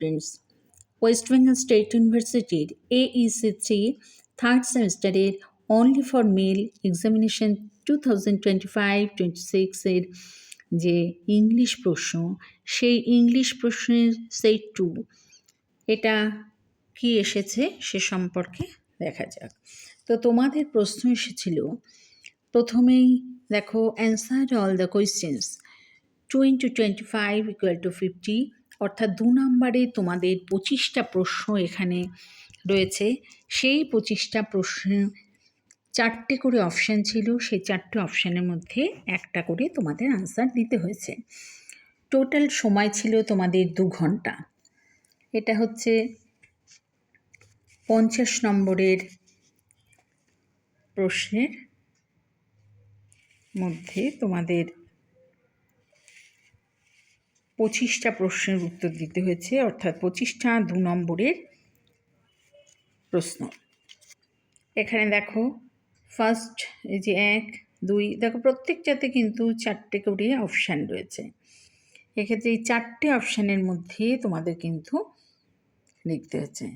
Students, West Bengal state ইউনিভার্সিটির AEC3 third সেমিস্টারের only for mail examination 2025-26 যে ইংলিশ প্রশ্ন, সেই ইংলিশ প্রশ্নের সেট 2 এটা কি এসেছে সে সম্পর্কে দেখা যাক। তো তোমাদের প্রশ্ন এসেছিল, প্রথমেই দেখো, অ্যান্সার অল দ্য কোয়েশ্চেন্স 2 × 25 = 50, অর্থাৎ 2 নম্বরে তোমাদের 25টা প্রশ্ন এখানে রয়েছে। সেই 25টা প্রশ্ন 4টে করে অপশান ছিল, সেই 4টে অপশানের মধ্যে একটা করে তোমাদের আনসার দিতে হয়েছে। টোটাল সময় ছিল তোমাদের 2 ঘন্টা। এটা হচ্ছে 50 নম্বরের প্রশ্নের মধ্যে তোমাদের 25টা প্রশ্নের উত্তর দিতে হয়েছে, অর্থাৎ 25টা 2 নম্বরের প্রশ্ন। এখানে দেখো ফার্স্ট এই যে 1, 2, দেখো প্রত্যেকটাতে কিন্তু 4টে করে অপশান রয়েছে। এক্ষেত্রে এই 4টে অপশানের মধ্যে তোমাদের কিন্তু লিখতে হচ্ছে।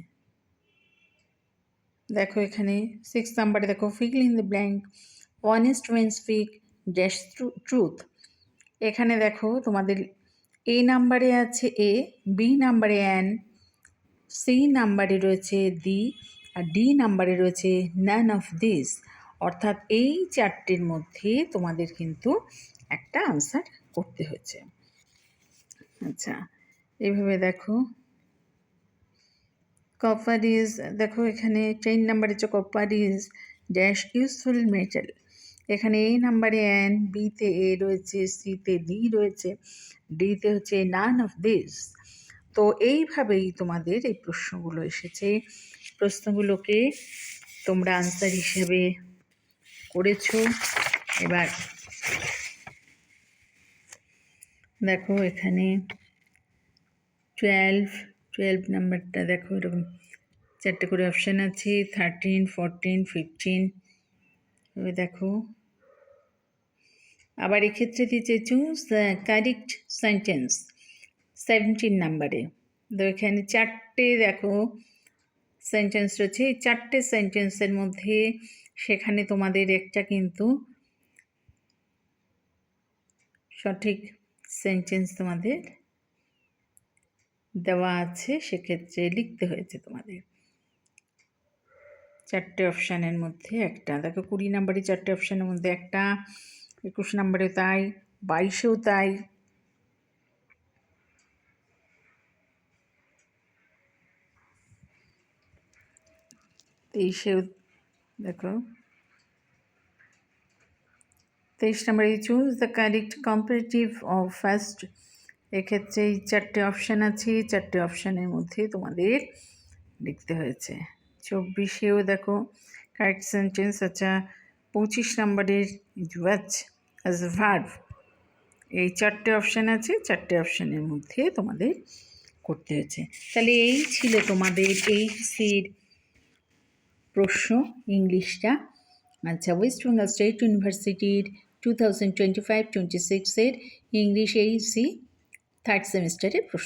দেখো এখানে 6 নাম্বারে দেখো fill in the blank, honest when speak dash truth. এখানে দেখো তোমাদের A নাম্বারে আছে A, B নাম্বারে অ্যান, C নাম্বারে রয়েছে দি, আর D নাম্বারে রয়েছে নান অফ দিস। অর্থাৎ এই 4টের মধ্যে তোমাদের কিন্তু একটা আনসার করতে হয়েছে। আচ্ছা, এইভাবে দেখো কপার ইজ, দেখো এখানে 10 নাম্বারে হচ্ছে copper is dash useful metal. এখানে A নাম্বারে অ্যান, বিতে A রয়েছে, সিতে ডি রয়েছে, ডিতে হচ্ছে নান অফ দিস। তো এইভাবেই তোমাদের এই প্রশ্নগুলো এসেছে। প্রশ্নগুলোকে তোমরা আনসার হিসেবে করেছো। এবার দেখো এখানে 12 নাম্বারটা দেখো এরকম 4টে করে অপশান আছে, 13, 14, 15। এবার দেখো আবার এক্ষেত্রে দিয়েছে চুজ দ্য কারেক্ট সেন্টেন্স 17 নাম্বারে। তো এখানে 4টে দেখো সেন্টেন্স রয়েছে। এই 4টে সেন্টেন্সের মধ্যে সেখানে তোমাদের একটা কিন্তু সঠিক সেন্টেন্স তোমাদের দেওয়া আছে, সেক্ষেত্রে লিখতে হয়েছে তোমাদের 4টে অপশানের মধ্যে একটা। দেখো 20 নাম্বারে 4টে অপশানের মধ্যে একটা, 21 নাম্বারেও তাই, 22এও তাই। তেইশেও দেখো 23 নাম্বারে choose the correct comparative of first. এক্ষেত্রে এই 4টে অপশান আছে, 4টে অপশানের মধ্যে তোমাদের লিখতে হয়েছে। 24এও দেখো কারেক্ট সেন্টেন্স। আচ্ছা, 25 নাম্বারের ওয়াচ অ্যাজ এ ভার্ব। এই 4টে অপশান আছে, 4টে অপশানের মধ্যে তোমাদের করতে হয়েছে। তাহলে এই ছিল তোমাদের এইচএসসির প্রশ্ন ইংলিশটা। আচ্ছা, ওয়েস্ট বেঙ্গল স্টেট ইউনিভার্সিটির 2025-26 ইংলিশ এইচএসসি থার্ড সেমিস্টারের প্রশ্ন।